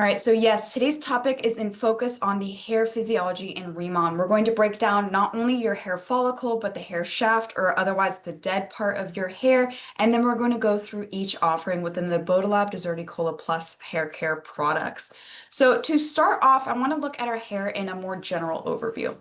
All right, so yes, today's topic is in focus on the hair physiology in RIMAN. We're going to break down not only your hair follicle, but the hair shaft, or otherwise the dead part of your hair. And then we're going to go through each offering within the Botalab Cola Plus hair care products. So to start off, I want to look at our hair in a more general overview.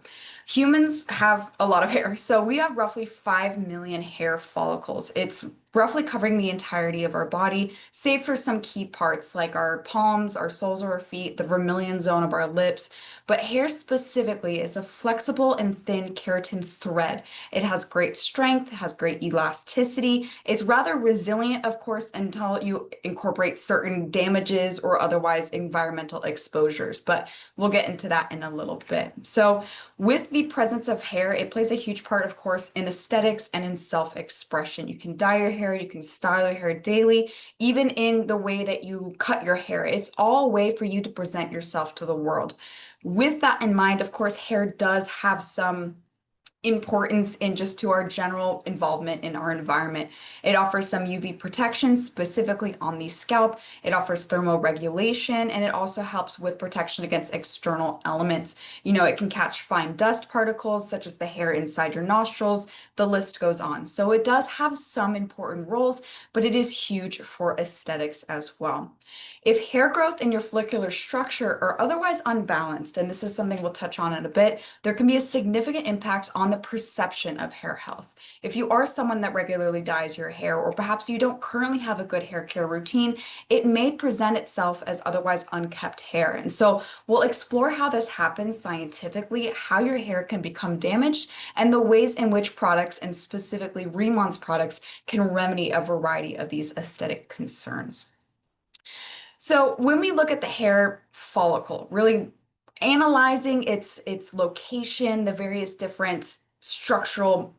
Humans have a lot of hair. So we have roughly 5 million hair follicles. It's roughly covering the entirety of our body, save for some key parts like our palms, our soles of our feet, the vermilion zone of our lips. But hair specifically is a flexible and thin keratin thread. It has great strength, has great elasticity. It's rather resilient, of course, until you incorporate certain damages or otherwise environmental exposures. But we'll get into that in a little bit. So with the presence of hair, it plays a huge part, of course, in aesthetics and in self-expression. You can dye your hair, you can style your hair daily, even in the way that you cut your hair. It's all a way for you to present yourself to the world. With that in mind, of course, hair does have some importance in just to our general involvement in our environment. It offers some UV protection specifically on the scalp. It offers thermoregulation, and it also helps with protection against external elements. You know, it can catch fine dust particles such as the hair inside your nostrils. The list goes on. So it does have some important roles, but it is huge for aesthetics as well. If hair growth in your follicular structure are otherwise unbalanced, and this is something we'll touch on in a bit, there can be a significant impact on the perception of hair health. If you are someone that regularly dyes your hair, or perhaps you don't currently have a good hair care routine, it may present itself as otherwise unkept hair. And so we'll explore how this happens scientifically, how your hair can become damaged, and the ways in which products, and specifically RIMAN's products, can remedy a variety of these aesthetic concerns. So when we look at the hair follicle, really analyzing its location, the various different structural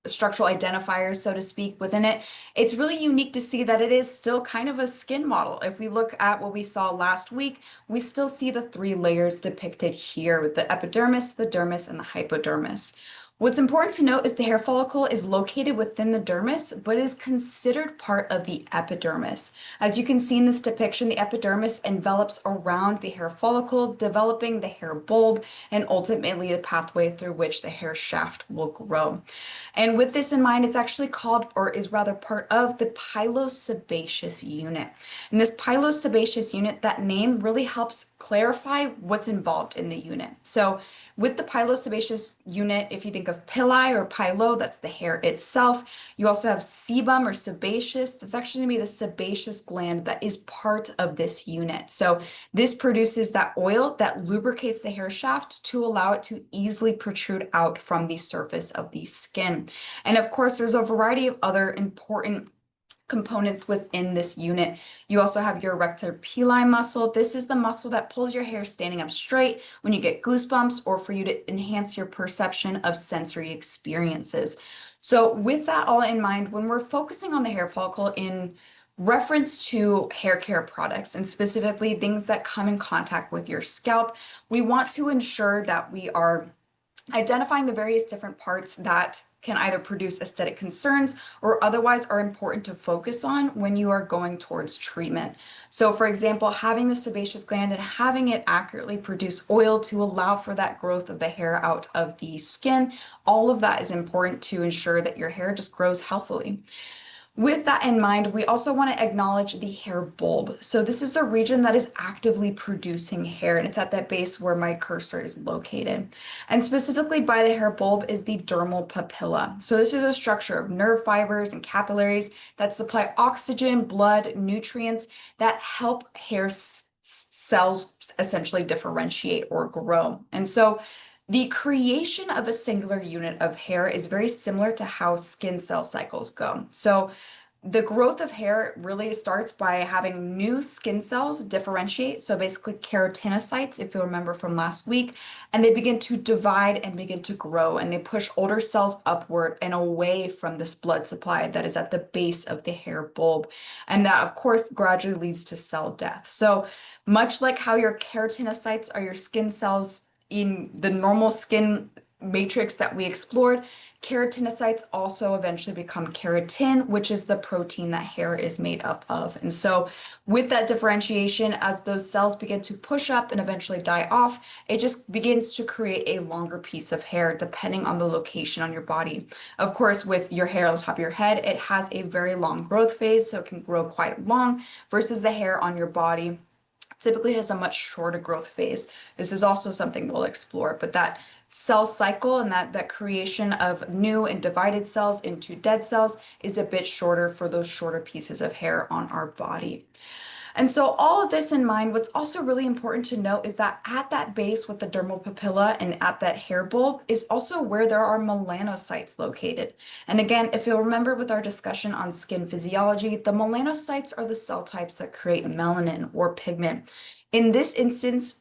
identifiers, so to speak, within it, it's really unique to see that it is still kind of a skin model. If we look at what we saw last week, we still see the three layers depicted here with the epidermis, the dermis, and the hypodermis. What's important to note is the hair follicle is located within the dermis, but is considered part of the epidermis. As you can see in this depiction, the epidermis envelops around the hair follicle, developing the hair bulb and ultimately the pathway through which the hair shaft will grow. And with this in mind, it's actually called, or is rather part of, the pilosebaceous unit. And this pilosebaceous unit, that name really helps clarify what's involved in the unit. So with the pilosebaceous unit, if you think of pili or pilo, that's the hair itself. You also have sebum or sebaceous. That's actually going to be the sebaceous gland that is part of this unit. So this produces that oil that lubricates the hair shaft to allow it to easily protrude out from the surface of the skin. And of course, there's a variety of other important components within this unit. You also have your erector pili muscle. This is the muscle that pulls your hair standing up straight when you get goosebumps or for you to enhance your perception of sensory experiences. So with that all in mind, when we're focusing on the hair follicle in reference to hair care products and specifically things that come in contact with your scalp, we want to ensure that we are identifying the various different parts that can either produce aesthetic concerns or otherwise are important to focus on when you are going towards treatment. So for example, having the sebaceous gland and having it accurately produce oil to allow for that growth of the hair out of the skin, all of that is important to ensure that your hair just grows healthily. With that in mind, we also want to acknowledge the hair bulb. So this is the region that is actively producing hair, and it's at that base where my cursor is located. And specifically by the hair bulb is the dermal papilla. So this is a structure of nerve fibers and capillaries that supply oxygen, blood, nutrients that help hair cells essentially differentiate or grow. And so the creation of a singular unit of hair is very similar to how skin cell cycles go. So the growth of hair really starts by having new skin cells differentiate. So basically keratinocytes, if you'll remember from last week, and they begin to divide and begin to grow, and they push older cells upward and away from this blood supply that is at the base of the hair bulb. And that, of course, gradually leads to cell death. So much like how your keratinocytes are your skin cells in the normal skin matrix that we explored, keratinocytes also eventually become keratin, which is the protein that hair is made up of. And so with that differentiation, as those cells begin to push up and eventually die off, it just begins to create a longer piece of hair depending on the location on your body. Of course, with your hair on the top of your head, it has a very long growth phase, so it can grow quite long, versus the hair on your body typically has a much shorter growth phase. This is also something we'll explore, but that cell cycle and that creation of new and divided cells into dead cells is a bit shorter for those shorter pieces of hair on our body. And so all of this in mind, what's also really important to note is that at that base with the dermal papilla and at that hair bulb is also where there are melanocytes located. And again, if you'll remember with our discussion on skin physiology, the melanocytes are the cell types that create melanin or pigment. In this instance,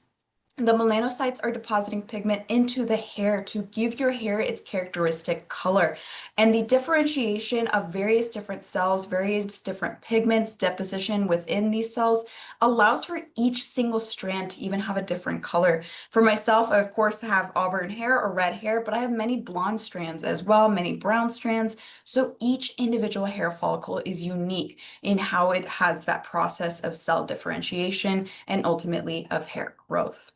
the melanocytes are depositing pigment into the hair to give your hair its characteristic color. And the differentiation of various different cells, various different pigments, deposition within these cells allows for each single strand to even have a different color. For myself, I of course have auburn hair or red hair, but I have many blonde strands as well, many brown strands. So each individual hair follicle is unique in how it has that process of cell differentiation and ultimately of hair growth.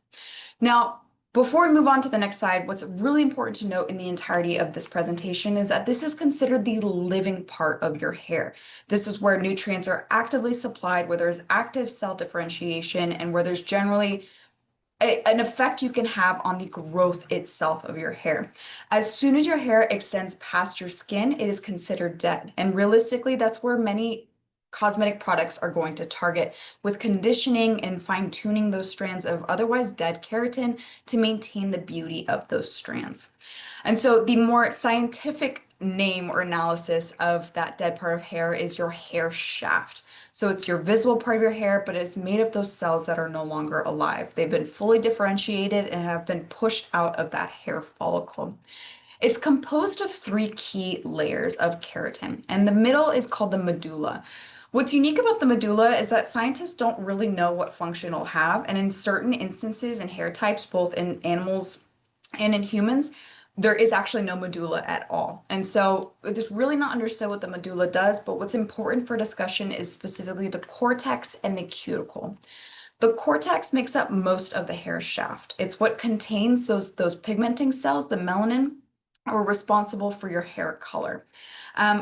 Now, before we move on to the next slide, what's really important to note in the entirety of this presentation is that this is considered the living part of your hair. This is where nutrients are actively supplied, where there's active cell differentiation, and where there's generally an effect you can have on the growth itself of your hair. As soon as your hair extends past your skin, it is considered dead. And realistically, that's where many cosmetic products are going to target, with conditioning and fine-tuning those strands of otherwise dead keratin to maintain the beauty of those strands. And so the more scientific name or analysis of that dead part of hair is your hair shaft. So it's your visible part of your hair, but it's made of those cells that are no longer alive. They've been fully differentiated and have been pushed out of that hair follicle. It's composed of three key layers of keratin, and the middle is called the medulla. What's unique about the medulla is that scientists don't really know what function it'll have, and in certain instances in hair types, both in animals and in humans, there is actually no medulla at all. And so it's really not understood what the medulla does, but what's important for discussion is specifically the cortex and the cuticle. The cortex makes up most of the hair shaft. It's what contains those pigmenting cells, the melanin, are responsible for your hair color.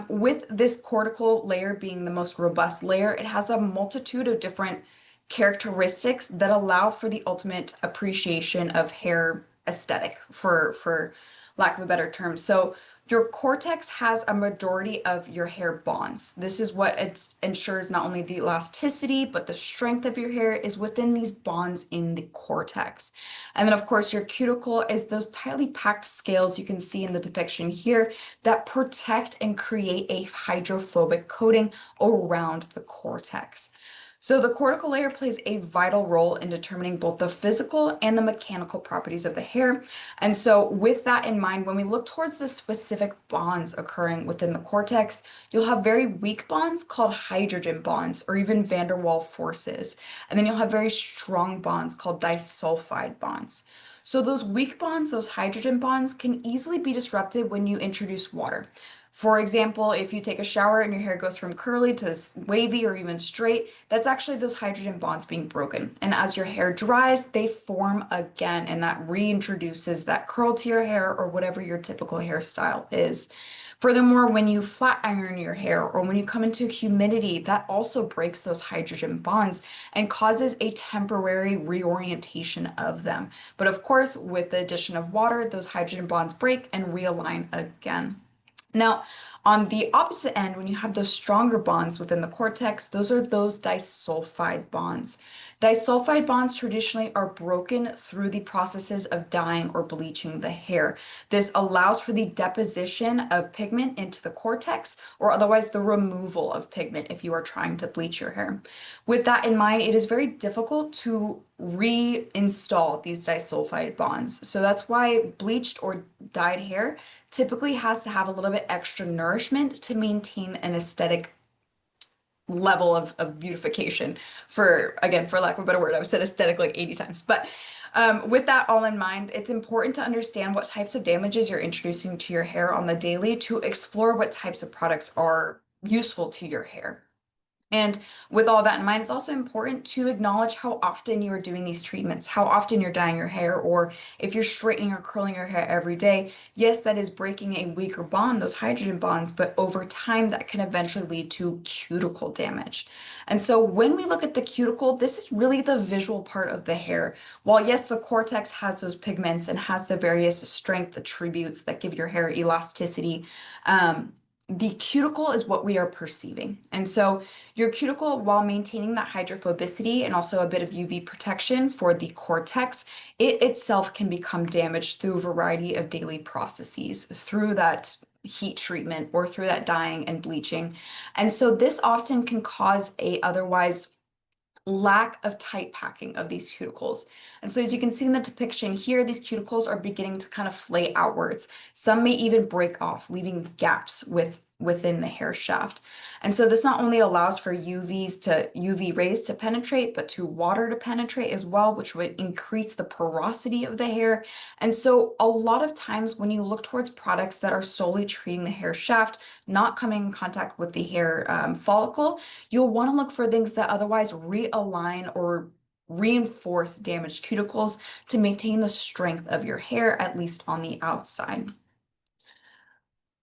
With this cortical layer being the most robust layer, it has a multitude of different characteristics that allow for the ultimate appreciation of hair aesthetic, for lack of a better term. So your cortex has a majority of your hair bonds. This is what it ensures not only the elasticity, but the strength of your hair is within these bonds in the cortex. And then of course your cuticle is those tightly packed scales you can see in the depiction here that protect and create a hydrophobic coating around the cortex. So the cortical layer plays a vital role in determining both the physical and the mechanical properties of the hair. And so with that in mind, when we look towards the specific bonds occurring within the cortex, you'll have very weak bonds called hydrogen bonds or even van der Waals forces. And then you'll have very strong bonds called disulfide bonds. So those weak bonds, those hydrogen bonds, can easily be disrupted when you introduce water. For example, if you take a shower and your hair goes from curly to wavy or even straight, that's actually those hydrogen bonds being broken. And as your hair dries, they form again, and that reintroduces that curl to your hair or whatever your typical hairstyle is. Furthermore, when you flat iron your hair or when you come into humidity, that also breaks those hydrogen bonds and causes a temporary reorientation of them. But of course, with the addition of water, those hydrogen bonds break and realign again. Now, on the opposite end, when you have those stronger bonds within the cortex, those are those disulfide bonds. Disulfide bonds traditionally are broken through the processes of dyeing or bleaching the hair. This allows for the deposition of pigment into the cortex, or otherwise the removal of pigment if you are trying to bleach your hair. With that in mind, it is very difficult to reinstall these disulfide bonds. So that's why bleached or dyed hair typically has to have a little bit extra nourishment to maintain an aesthetic level of beautification. For, again, for lack of a better word, I've said aesthetic like 80 times, but With that all in mind, it's important to understand what types of damages you're introducing to your hair on the daily to explore what types of products are useful to your hair. And with all that in mind, it's also important to acknowledge how often you are doing these treatments, how often you're dyeing your hair, or if you're straightening or curling your hair every day. Yes, that is breaking a weaker bond, those hydrogen bonds, but over time that can eventually lead to cuticle damage. And so when we look at the cuticle, this is really the visual part of the hair. While yes, the cortex has those pigments and has the various strength attributes that give your hair elasticity, the cuticle is what we are perceiving. And so your cuticle, while maintaining that hydrophobicity and also a bit of UV protection for the cortex, it itself can become damaged through a variety of daily processes, through that heat treatment or through that dyeing and bleaching. And so this often can cause a otherwise lack of tight packing of these cuticles. And so as you can see in the depiction here, these cuticles are beginning to kind of flay outwards. Some may even break off, leaving gaps within the hair shaft. And so this not only allows for UV rays to penetrate, but to water to penetrate as well, which would increase the porosity of the hair. And so a lot of times when you look towards products that are solely treating the hair shaft, not coming in contact with the hair follicle, you'll want to look for things that otherwise realign or reinforce damaged cuticles to maintain the strength of your hair, at least on the outside.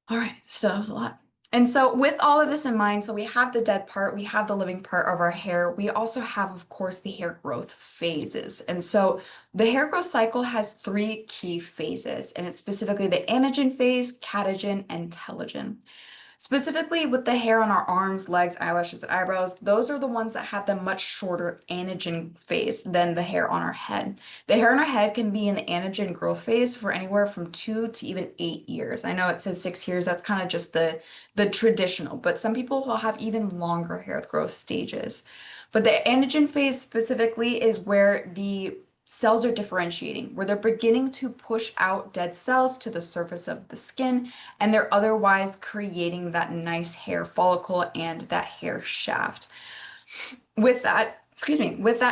All right, so that was a lot. And so with all of this in mind, so we have the dead part, we have the living part of our hair. We also have, of course, the hair growth phases. And so the hair growth cycle has three key phases, and it's specifically the anagen phase, catagen, and telogen. Specifically with the hair on our arms, legs, eyelashes, and eyebrows, those are the ones that have the much shorter anagen phase than the hair on our head. The hair on our head can be in the anagen growth phase for anywhere from 2 to even 8 years. I know it says 6 years, that's kind of just the traditional, but some people will have even longer hair growth stages. But the anagen phase specifically is where the cells are differentiating, where they're beginning to push out dead cells to the surface of the skin, and they're otherwise creating that nice hair follicle and that hair shaft. With that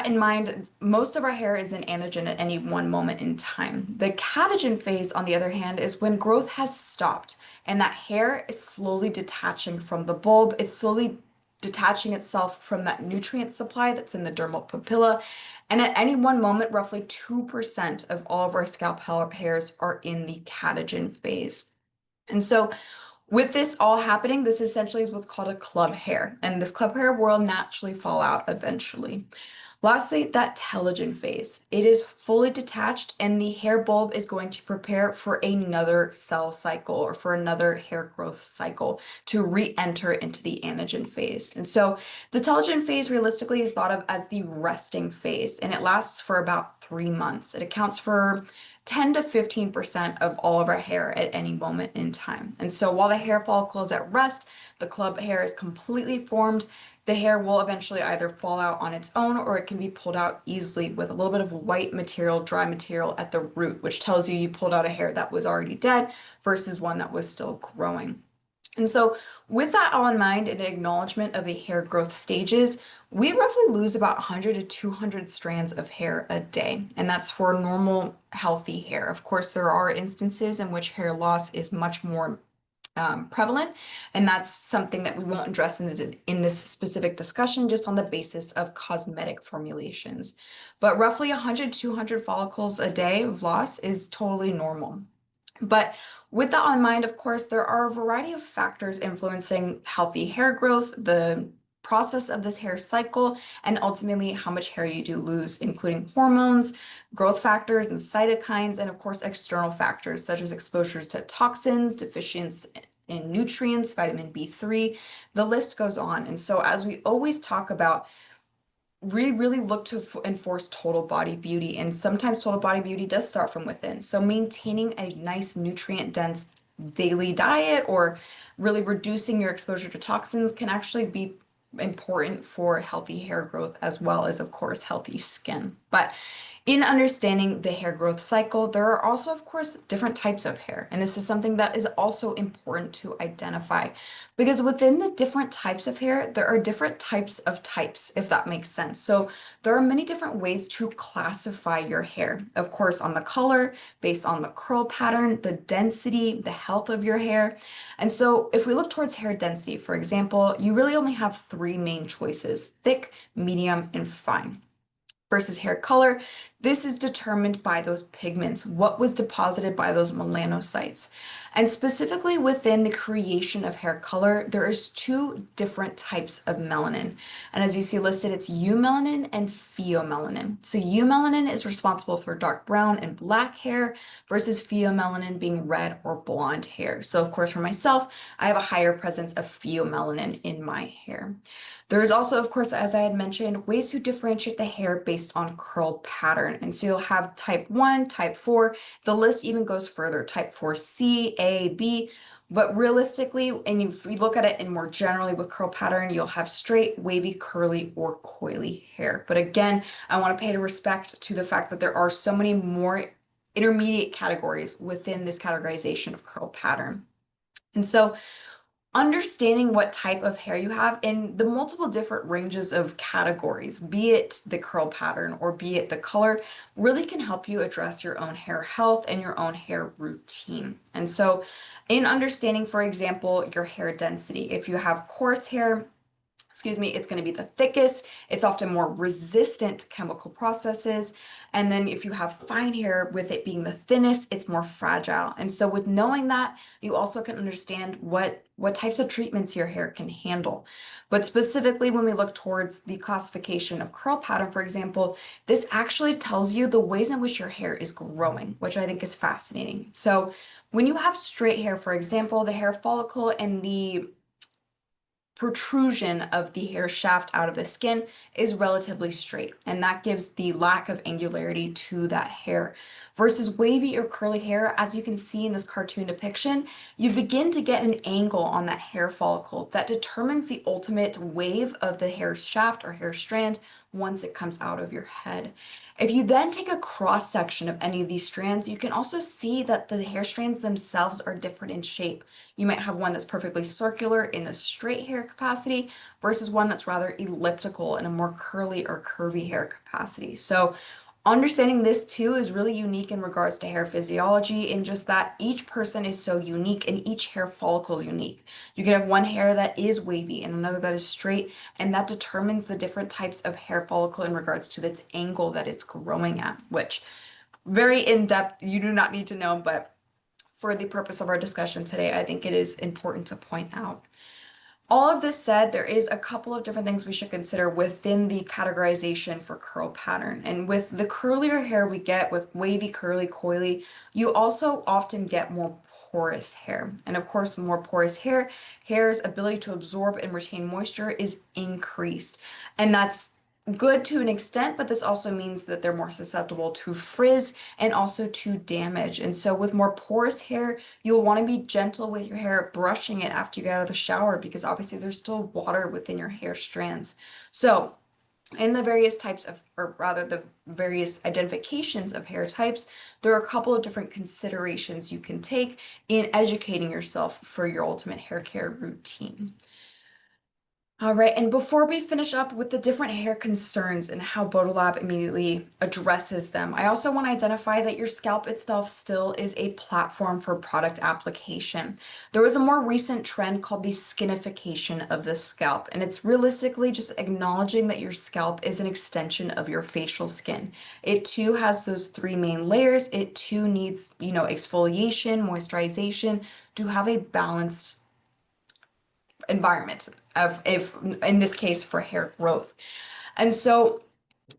in mind, most of our hair is in anagen at any one moment in time. The catagen phase, on the other hand, is when growth has stopped and that hair is slowly detaching from the bulb. It's slowly detaching itself from that nutrient supply that's in the dermal papilla. And at any one moment, roughly 2% of all of our scalp hairs are in the catagen phase. And so with this all happening, this essentially is what's called a club hair, and this club hair will naturally fall out eventually. Lastly, that telogen phase. It is fully detached and the hair bulb is going to prepare for another cell cycle or for another hair growth cycle to re-enter into the anagen phase. And so the telogen phase realistically is thought of as the resting phase, and it lasts for about 3 months. It accounts for 10 to 15% of all of our hair at any moment in time. And so while the hair follicle is at rest, the club hair is completely formed. The hair will eventually either fall out on its own or it can be pulled out easily with a little bit of white material, dry material at the root, which tells you pulled out a hair that was already dead versus one that was still growing. And so with that all in mind and acknowledgement of the hair growth stages, we roughly lose about 100 to 200 strands of hair a day. And that's for normal, healthy hair. Of course, there are instances in which hair loss is much more prevalent, and that's something that we won't address in this specific discussion, just on the basis of cosmetic formulations. But roughly 100 to 200 follicles a day of loss is totally normal. But with that in mind, of course, there are a variety of factors influencing healthy hair growth, the process of this hair cycle, and ultimately how much hair you do lose, including hormones, growth factors, and cytokines, and of course, external factors such as exposures to toxins, deficiency in nutrients, vitamin B3, the list goes on. And so as we always talk about, we really look to enforce total body beauty, and sometimes total body beauty does start from within. So maintaining a nice nutrient dense daily diet or really reducing your exposure to toxins can actually be important for healthy hair growth as well as, of course, healthy skin. But in understanding the hair growth cycle, there are also, of course, different types of hair. And this is something that is also important to identify because within the different types of hair, there are different types of types, if that makes sense. So there are many different ways to classify your hair. Of course, on the color, based on the curl pattern, the density, the health of your hair. And so if we look towards hair density, for example, you really only have three main choices: thick, medium, and fine. Versus hair color, this is determined by those pigments, what was deposited by those melanocytes. And specifically within the creation of hair color, there is two different types of melanin. And as you see listed, it's eumelanin and pheomelanin. So eumelanin is responsible for dark brown and black hair versus pheomelanin being red or blonde hair. So of course, for myself, I have a higher presence of pheomelanin in my hair. There is also, of course, as I had mentioned, ways to differentiate the hair based on curl pattern. And so you'll have type 1, type 4. The list even goes further, type 4C, A, B. But realistically, and if we look at it in more generally with curl pattern, you'll have straight, wavy, curly, or coily hair. But again, I want to pay respect to the fact that there are so many more intermediate categories within this categorization of curl pattern. And so understanding what type of hair you have in the multiple different ranges of categories, be it the curl pattern or be it the color, really can help you address your own hair health and your own hair routine. And so in understanding, for example, your hair density, if you have coarse hair, it's going to be the thickest. It's often more resistant to chemical processes. And then if you have fine hair, with it being the thinnest, it's more fragile. And so with knowing that, you also can understand what types of treatments your hair can handle. But specifically, when we look towards the classification of curl pattern, for example, this actually tells you the ways in which your hair is growing, which I think is fascinating. So when you have straight hair, for example, the hair follicle and the protrusion of the hair shaft out of the skin is relatively straight, and that gives the lack of angularity to that hair. Versus wavy or curly hair, as you can see in this cartoon depiction, you begin to get an angle on that hair follicle that determines the ultimate wave of the hair shaft or hair strand once it comes out of your head. If you then take a cross section of any of these strands, you can also see that the hair strands themselves are different in shape. You might have one that's perfectly circular in a straight hair capacity versus one that's rather elliptical in a more curly or curvy hair capacity. So understanding this too is really unique in regards to hair physiology, in just that each person is so unique and each hair follicle is unique. You can have one hair that is wavy and another that is straight, and that determines the different types of hair follicle in regards to its angle that it's growing at, which very in-depth, you do not need to know, but for the purpose of our discussion today, I think it is important to point out. All of this said, there is a couple of different things we should consider within the categorization for curl pattern. And with the curlier hair we get with wavy, curly, coily, you also often get more porous hair. And of course, more porous hair's ability to absorb and retain moisture is increased. And that's good to an extent, but this also means that they're more susceptible to frizz and also to damage. And so with more porous hair, you'll want to be gentle with your hair, brushing it after you get out of the shower, because obviously there's still water within your hair strands. So in the various types of, or rather the various identifications of hair types, there are a couple of different considerations you can take in educating yourself for your ultimate hair care routine. All right, and before we finish up with the different hair concerns and how Botalab immediately addresses them, I also want to identify that your scalp itself still is a platform for product application. There was a more recent trend called the skinification of the scalp, and it's realistically just acknowledging that your scalp is an extension of your facial skin. It too has those three main layers. It too needs, exfoliation, moisturization to have a balanced environment of, if in this case, for hair growth. And so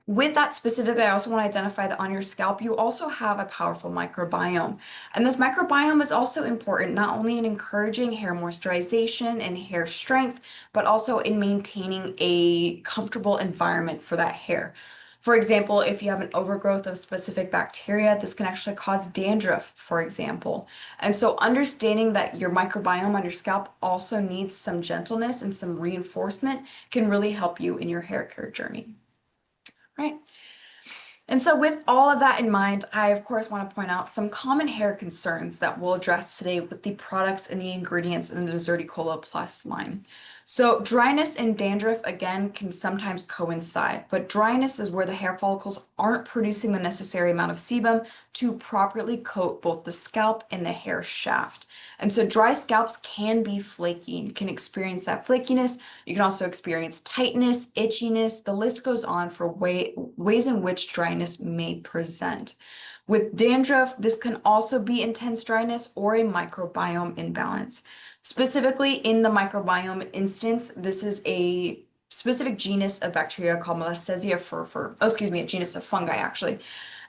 with that specifically, I also want to identify that on your scalp, you also have a powerful microbiome. And this microbiome is also important, not only in encouraging hair moisturization and hair strength, but also in maintaining a comfortable environment for that hair. For example, if you have an overgrowth of specific bacteria, this can actually cause dandruff, for example. And so understanding that your microbiome on your scalp also needs some gentleness and some reinforcement can really help you in your hair care journey. Right. And so, with all of that in mind, I of course want to point out some common hair concerns that we'll address today with the products and the ingredients in the Deserticola Plus line. So, dryness and dandruff again can sometimes coincide, but dryness is where the hair follicles aren't producing the necessary amount of sebum to properly coat both the scalp and the hair shaft. And so, dry scalps can be flaky and can experience that flakiness. You can also experience tightness, itchiness. The list goes on for ways in which dryness may present. With dandruff, this can also be intense dryness or a microbiome imbalance. Specifically, in the microbiome instance, this is a specific genus of bacteria called Malassezia furfur. Oh, excuse me, a genus of fungi actually.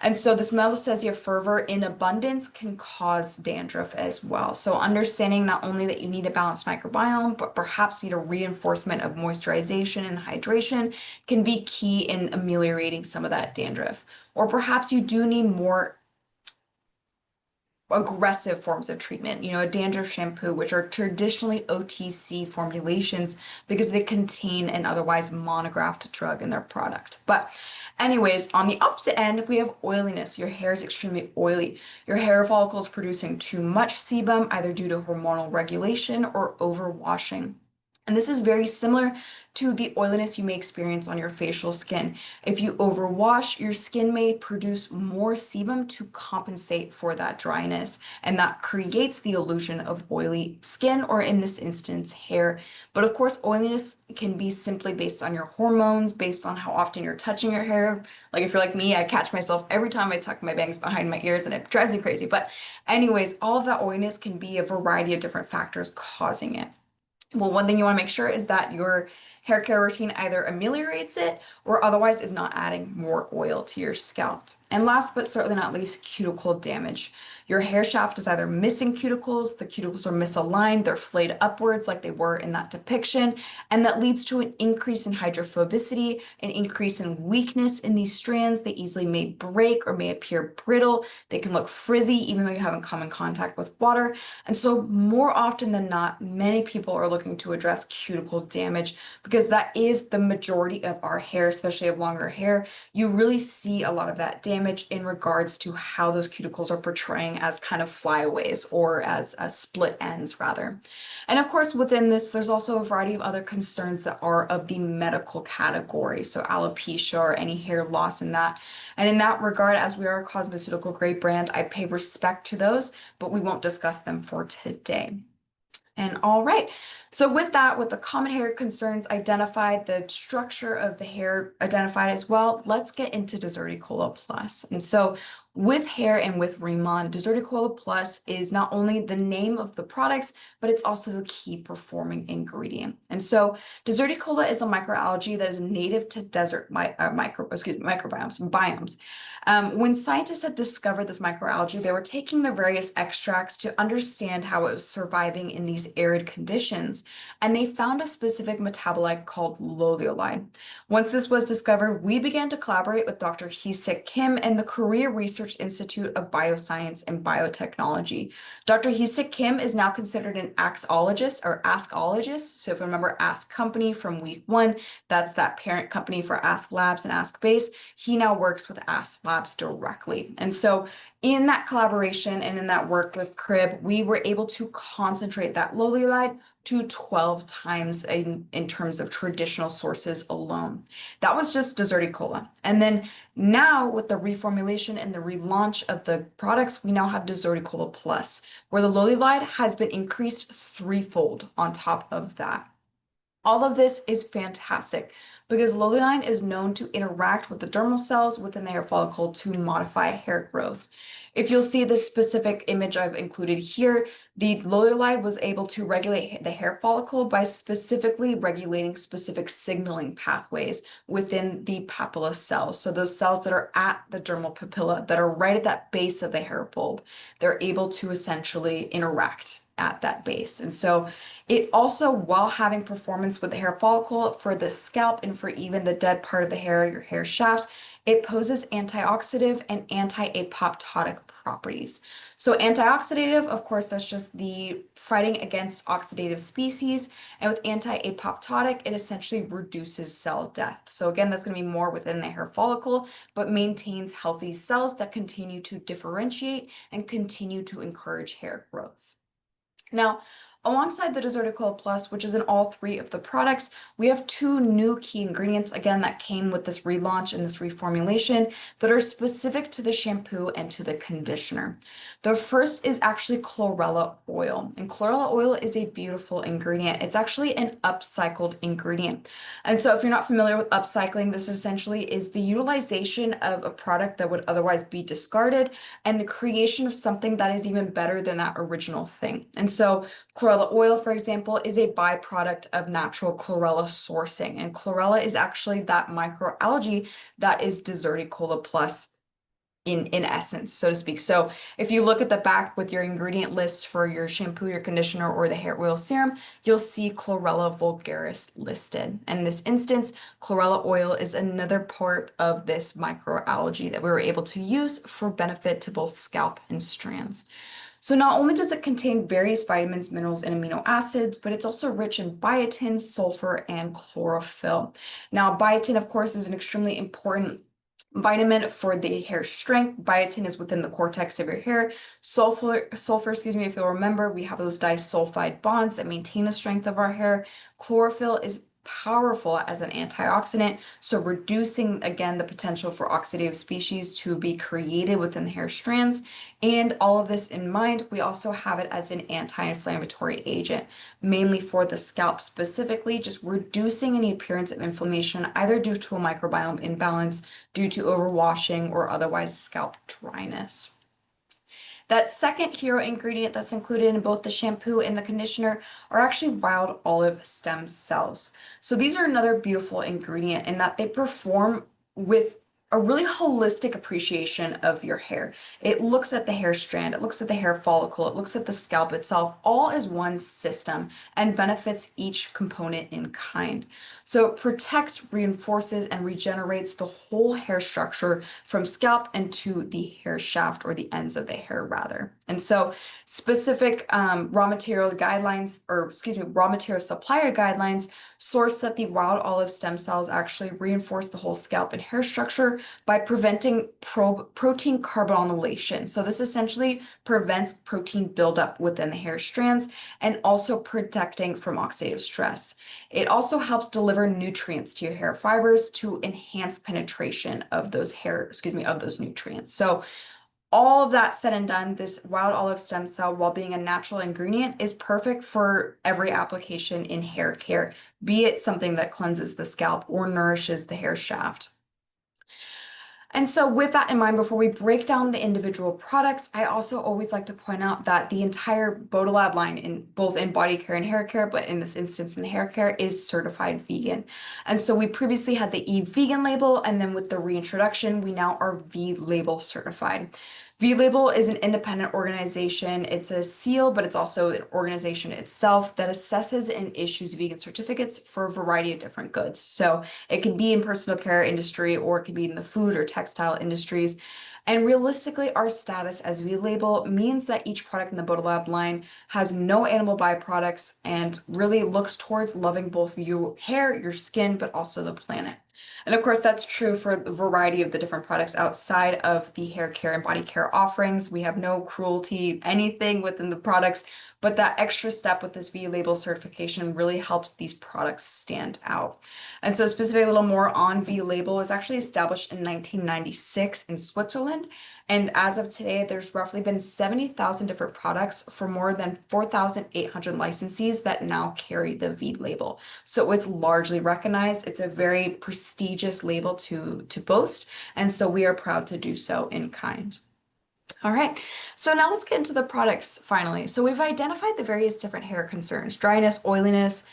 And so this Malassezia furfur in abundance can cause dandruff as well. So understanding not only that you need a balanced microbiome, but perhaps need a reinforcement of moisturization and hydration can be key in ameliorating some of that dandruff. Or perhaps you do need more aggressive forms of treatment, a dandruff shampoo, which are traditionally OTC formulations because they contain an otherwise monographed drug in their product. But anyways, on the opposite end, we have oiliness. Your hair is extremely oily. Your hair follicles producing too much sebum, either due to hormonal regulation or overwashing. And this is very similar to the oiliness you may experience on your facial skin. If you overwash, your skin may produce more sebum to compensate for that dryness, and that creates the illusion of oily skin, or in this instance, hair. But of course, oiliness can be simply based on your hormones, based on how often you're touching your hair. Like if you're like me, I catch myself every time I tuck my bangs behind my ears and it drives me crazy. But anyways, all of that oiliness can be a variety of different factors causing it. Well, one thing you want to make sure is that your hair care routine either ameliorates it or otherwise is not adding more oil to your scalp. And last but certainly not least, cuticle damage. Your hair shaft is either missing cuticles, the cuticles are misaligned, they're flayed upwards like they were in that depiction, and that leads to an increase in hydrophobicity, an increase in weakness in these strands. They easily may break or may appear brittle. They can look frizzy even though you haven't come in contact with water. And so more often than not, many people are looking to address cuticle damage because that is the majority of our hair, especially of longer hair. You really see a lot of that damage in regards to how those cuticles are portraying as kind of flyaways or as split ends rather. And of course, within this, there's also a variety of other concerns that are of the medical category. So alopecia or any hair loss in that. And in that regard, as we are a cosmeceutical grade brand, I pay respect to those, but we won't discuss them for today. And all right, so with that, with the common hair concerns identified, the structure of the hair identified as well, let's get into Deserticola Plus. And so with hair and with RIMAN, Deserticola Plus is not only the name of the products, but it's also the key performing ingredient. And so Deserticola is a microalgae that is native to desert biomes. When scientists had discovered this microalgae, they were taking the various extracts to understand how it was surviving in these arid conditions, and they found a specific metabolite called loleolide. Once this was discovered, we began to collaborate with Dr. Hee-Sik Kim and the Korea Research Institute of Bioscience and Biotechnology. Dr. Hee-Sik Kim is now considered an axologist or askologist. So if you remember Ask Company from week 1, that's that parent company for Ask Labs and Ask Base. He now works with Ask Labs directly. And so in that collaboration and in that work with Crib, we were able to concentrate that loleolide to 12 times in terms of traditional sources alone. That was just Deserticola. And then now with the reformulation and the relaunch of the products, we now have Deserticola Plus, where the loleolide has been increased threefold on top of that. All of this is fantastic because loleolide is known to interact with the dermal cells within the hair follicle to modify hair growth. If you'll see this specific image I've included here, the loleolide was able to regulate the hair follicle by specifically regulating specific signaling pathways within the papilla cells. So those cells that are at the dermal papilla, that are right at that base of the hair bulb, they're able to essentially interact at that base. And so it also, while having performance with the hair follicle for the scalp and for even the dead part of the hair, your hair shaft, It poses antioxidant and anti-apoptotic properties. So antioxidative, of course, that's just the fighting against oxidative species. And with anti-apoptotic, it essentially reduces cell death. So again, that's going to be more within the hair follicle, but maintains healthy cells that continue to differentiate and continue to encourage hair growth. Now, alongside the Deserted Cola Plus, which is in all three of the products, we have two new key ingredients, again, that came with this relaunch and this reformulation that are specific to the shampoo and to the conditioner. The first is actually chlorella oil, and chlorella oil is a beautiful ingredient. It's actually an upcycled ingredient. And so if you're not familiar with upcycling, this essentially is the utilization of a product that would otherwise be discarded and the creation of something that is even better than that original thing. And so chlorella oil, for example, is a byproduct of natural chlorella sourcing. And chlorella is actually that microalgae that is Deserted Cola Plus in essence, so to speak. So if you look at the back with your ingredient list for your shampoo, your conditioner, or the hair oil serum, you'll see chlorella vulgaris listed. And in this instance, chlorella oil is another part of this microalgae that we were able to use for benefit to both scalp and strands. So not only does it contain various vitamins, minerals, and amino acids, but it's also rich in biotin, sulfur, and chlorophyll. Now, biotin, of course, is an extremely important vitamin for the hair strength. Biotin is within the cortex of your hair. Sulfur, excuse me, if you'll remember, we have those disulfide bonds that maintain the strength of our hair. Chlorophyll is powerful as an antioxidant, so reducing again the potential for oxidative species to be created within the hair strands. And all of this in mind, we also have it as an anti-inflammatory agent, mainly for the scalp specifically, just reducing any appearance of inflammation, either due to a microbiome imbalance, due to overwashing, or otherwise scalp dryness. That second hero ingredient that's included in both the shampoo and the conditioner are actually wild olive stem cells. So these are another beautiful ingredient in that they perform with a really holistic appreciation of your hair. It looks at the hair strand, it looks at the hair follicle, it looks at the scalp itself, all as one system and benefits each component in kind. So it protects, reinforces, and regenerates the whole hair structure from scalp and to the hair shaft, or the ends of the hair rather. And so specific raw material guidelines, or excuse me, raw material supplier guidelines source that the wild olive stem cells actually reinforce the whole scalp and hair structure by preventing protein carbonylation. So this essentially prevents protein buildup within the hair strands and also protecting from oxidative stress. It also helps deliver nutrients to your hair fibers to enhance penetration of those nutrients. So all of that said and done, this wild olive stem cell, while being a natural ingredient, is perfect for every application in hair care, be it something that cleanses the scalp or nourishes the hair shaft. And so with that in mind, before we break down the individual products, I also always like to point out that the entire Botalab line, in both in body care and hair care, but in this instance in hair care, is certified vegan. And so we previously had the E vegan label, and then with the reintroduction, we now are V label certified. V Label is an independent organization. It's a seal, but it's also an organization itself that assesses and issues vegan certificates for a variety of different goods. So it can be in personal care industry, or it can be in the food or textile industries. And realistically, our status as V Label means that each product in the Botalab line has no animal byproducts and really looks towards loving both your hair, your skin, but also the planet. And of course, that's true for the variety of the different products outside of the hair care and body care offerings. We have no cruelty, anything within the products, but that extra step with this V label certification really helps these products stand out. And so specifically a little more on V label, is actually established in 1996 in Switzerland. And as of today, there's roughly been 70,000 different products for more than 4,800 licensees that now carry the V label. So it's largely recognized. It's a very prestigious label to boast. And so we are proud to do so in kind. All right, so now let's get into the products finally. So we've identified the various different hair concerns: dryness, oiliness,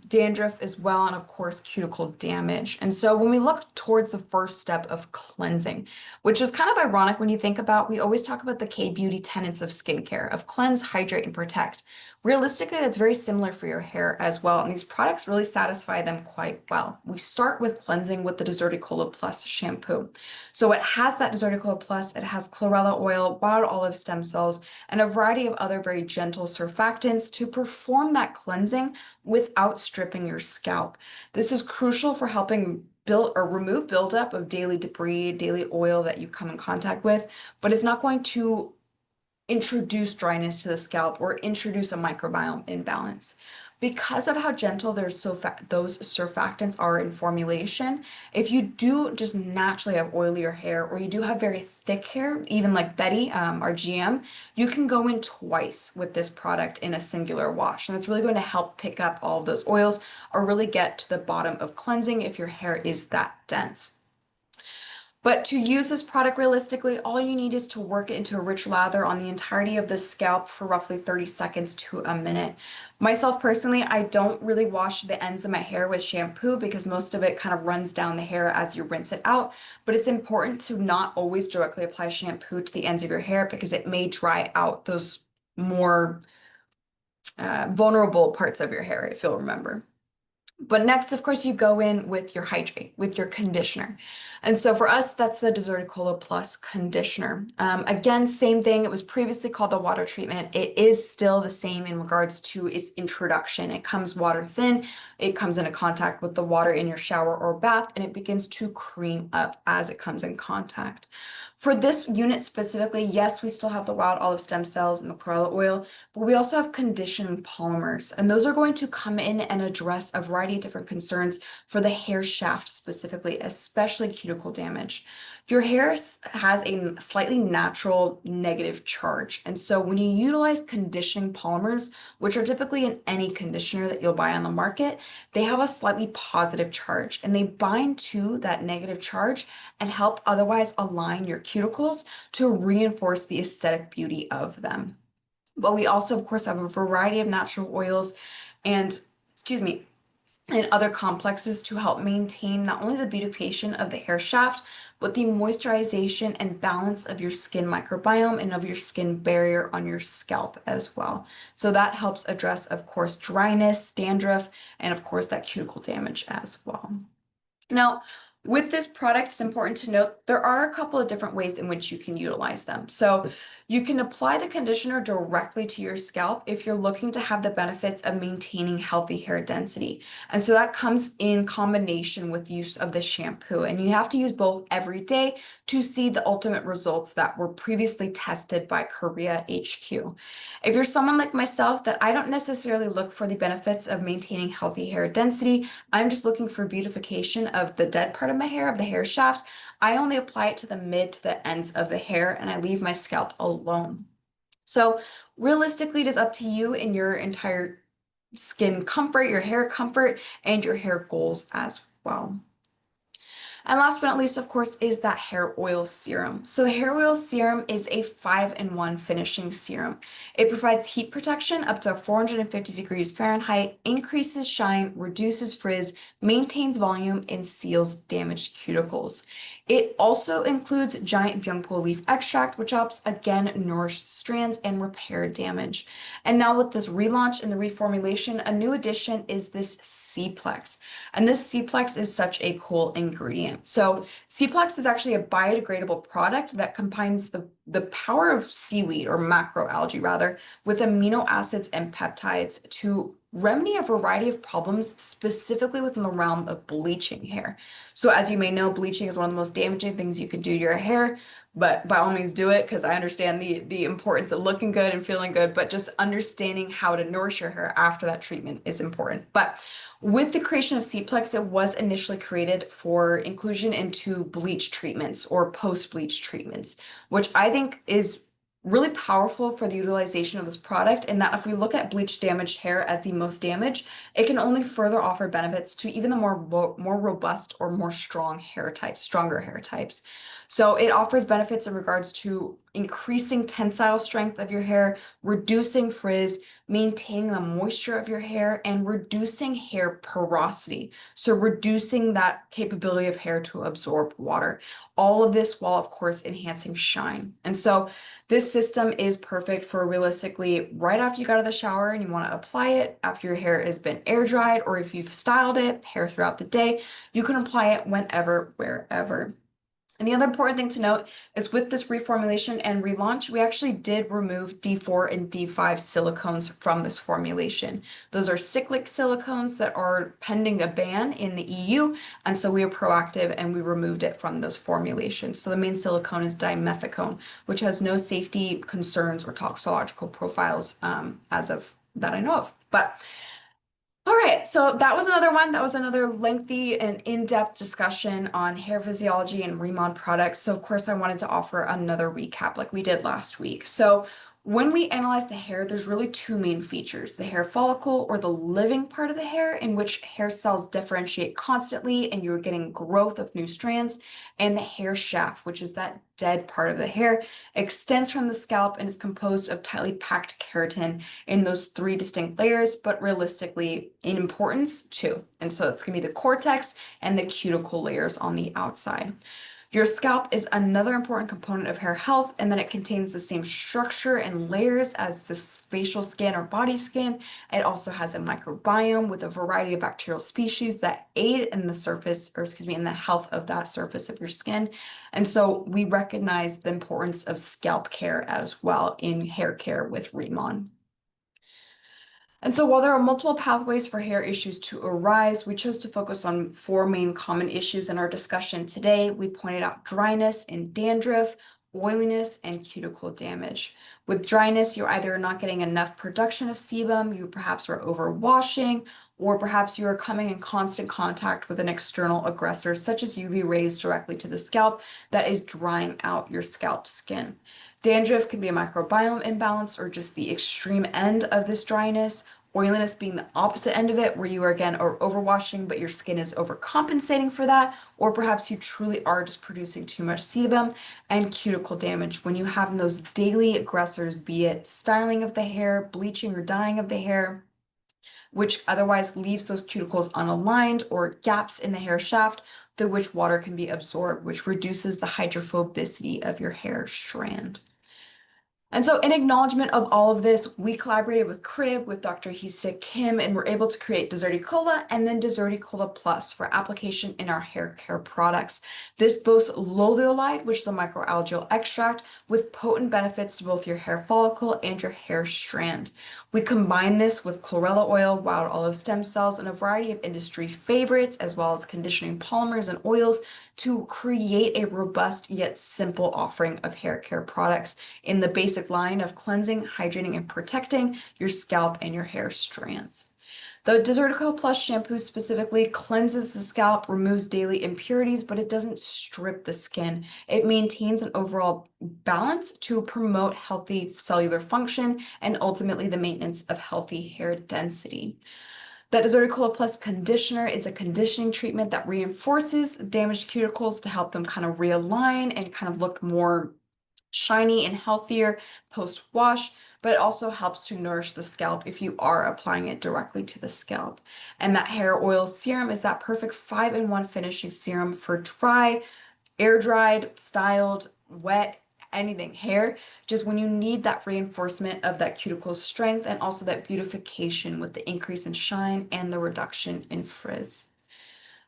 dandruff as well, and of course, cuticle damage. And so when we look towards the first step of cleansing, which is kind of ironic when you think about, we always talk about the K-beauty tenets of skincare, of cleanse, hydrate, and protect. Realistically, that's very similar for your hair as well, and these products really satisfy them quite well. We start with cleansing with the Deserticola Plus shampoo. So it has that Deserticola Plus, it has chlorella oil, wild olive stem cells, and a variety of other very gentle surfactants to perform that cleansing without stripping your scalp. This is crucial for helping build or remove buildup of daily debris, daily oil that you come in contact with, but it's not going to introduce dryness to the scalp or introduce a microbiome imbalance. Because of how gentle those surfactants are in formulation, if you do just naturally have oilier hair or you do have very thick hair, even like Betty, our GM, you can go in twice with this product in a singular wash. And it's really going to help pick up all of those oils or really get to the bottom of cleansing if your hair is that dense. But to use this product realistically, all you need is to work it into a rich lather on the entirety of the scalp for roughly 30 seconds to a minute. Myself personally, I don't really wash the ends of my hair with shampoo because most of it kind of runs down the hair as you rinse it out. But it's important to not always directly apply shampoo to the ends of your hair because it may dry out those more vulnerable parts of your hair, if you'll remember. But next, of course, you go in with your hydrate, with your conditioner. And so for us, that's the Deserticola Plus conditioner. Again, same thing. It was previously called the water treatment. It is still the same in regards to its introduction. It comes water thin. It comes into contact with the water in your shower or bath, and it begins to cream up as it comes in contact. For this unit specifically, yes, we still have the wild olive stem cells and the chlorella oil, but we also have conditioning polymers, and those are going to come in and address a variety of different concerns for the hair shaft specifically, especially cuticle damage. Your hair has a slightly natural negative charge, and so when you utilize conditioning polymers, which are typically in any conditioner that you'll buy on the market, they have a slightly positive charge, and they bind to that negative charge and help otherwise align your cuticles to reinforce the aesthetic beauty of them. But we also, of course, have a variety of natural oils and, excuse me, and other complexes to help maintain not only the beautification of the hair shaft, but the moisturization and balance of your skin microbiome and of your skin barrier on your scalp as well. So that helps address, of course, dryness, dandruff, and of course, that cuticle damage as well. Now, with this product, it's important to note there are a couple of different ways in which you can utilize them. So you can apply the conditioner directly to your scalp if you're looking to have the benefits of maintaining healthy hair density. And so that comes in combination with use of the shampoo. And you have to use both every day to see the ultimate results that were previously tested by Korea HQ. If you're someone like myself that I don't necessarily look for the benefits of maintaining healthy hair density, I'm just looking for beautification of the dead part of my hair, of the hair shaft, I only apply it to the mid to the ends of the hair and I leave my scalp alone. So realistically, it is up to you in your entire skin comfort, your hair comfort, and your hair goals as well. And last but not least, of course, is that hair oil serum. So the hair oil serum is a 5-in-1 finishing serum. It provides heat protection up to 450 degrees Fahrenheit, increases shine, reduces frizz, maintains volume, and seals damaged cuticles. It also includes giant byungpo leaf extract, which helps again nourish strands and repair damage. And now with this relaunch and the reformulation, a new addition is this C-Plex. And this C-Plex is such a cool ingredient. So C-Plex is actually a biodegradable product that combines the power of seaweed or macroalgae rather with amino acids and peptides to remedy a variety of problems specifically within the realm of bleaching hair. So as you may know, bleaching is one of the most damaging things you can do to your hair, but by all means do it because I understand the importance of looking good and feeling good, but just understanding how to nourish your hair after that treatment is important. But with the creation of C-Plex, it was initially created for inclusion into bleach treatments or post-bleach treatments, which I think is really powerful for the utilization of this product, in that if we look at bleach damaged hair as the most damaged, it can only further offer benefits to even the more robust or more strong hair types, stronger hair types. So it offers benefits in regards to increasing tensile strength of your hair, reducing frizz, maintaining the moisture of your hair, and reducing hair porosity. So reducing that capability of hair to absorb water. All of this while, of course, enhancing shine. And so this system is perfect for realistically right after you got out of the shower and you want to apply it after your hair has been air dried, or if you've styled it, hair throughout the day, you can apply it whenever, wherever. And the other important thing to note is with this reformulation and relaunch, we actually did remove D4 and D5 silicones from this formulation. Those are cyclic silicones that are pending a ban in the EU, and so we were proactive and we removed it from those formulations. So the main silicone is dimethicone, which has no safety concerns or toxicological profiles as of that I know of. But all right, so that was another one. That was another lengthy and in-depth discussion on hair physiology and RIMAN products. So of course I wanted to offer another recap like we did last week. So when we analyze the hair, there's really two main features: the hair follicle, or the living part of the hair, in which hair cells differentiate constantly and you're getting growth of new strands, and the hair shaft, which is that dead part of the hair, extends from the scalp and is composed of tightly packed keratin in those three distinct layers, but realistically in importance two. And so it's gonna be the cortex and the cuticle layers on the outside. Your scalp is another important component of hair health, and then it contains the same structure and layers as the facial skin or body skin. It also has a microbiome with a variety of bacterial species that aid in the surface, or excuse me, in the health of that surface of your skin. And so we recognize the importance of scalp care as well in hair care with RIMAN. And so while there are multiple pathways for hair issues to arise, we chose to focus on four main common issues in our discussion today. We pointed out dryness and dandruff, oiliness, and cuticle damage. With dryness, you're either not getting enough production of sebum, you perhaps are overwashing, or perhaps you are coming in constant contact with an external aggressor, such as UV rays directly to the scalp, that is drying out your scalp skin. Dandruff can be a microbiome imbalance or just the extreme end of this dryness. Oiliness being the opposite end of it, where you are again overwashing, but your skin is overcompensating for that, or perhaps you truly are just producing too much sebum. And cuticle damage, when you have those daily aggressors, be it styling of the hair, bleaching or dyeing of the hair, which otherwise leaves those cuticles unaligned, or gaps in the hair shaft through which water can be absorbed, which reduces the hydrophobicity of your hair strand. And so in acknowledgement of all of this, we collaborated with Crib, with Dr. Hee-Sik Kim, and were able to create Deserticola and then Deserticola Plus for application in our hair care products. This boasts loleolide, which is a microalgal extract with potent benefits to both your hair follicle and your hair strand. We combine this with chlorella oil, wild olive stem cells, and a variety of industry favorites, as well as conditioning polymers and oils, to create a robust yet simple offering of hair care products in the basic line of cleansing, hydrating, and protecting your scalp and your hair strands. The Desertico Plus shampoo specifically cleanses the scalp, removes daily impurities, but it doesn't strip the skin. It maintains an overall balance to promote healthy cellular function and ultimately the maintenance of healthy hair density. The Deserticola Plus conditioner is a conditioning treatment that reinforces damaged cuticles to help them kind of realign and kind of look more shiny and healthier post-wash, but it also helps to nourish the scalp if you are applying it directly to the scalp. And that hair oil serum is that perfect 5-in-1 finishing serum for dry, air dried, styled, wet, anything hair, just when you need that reinforcement of that cuticle strength and also that beautification with the increase in shine and the reduction in frizz.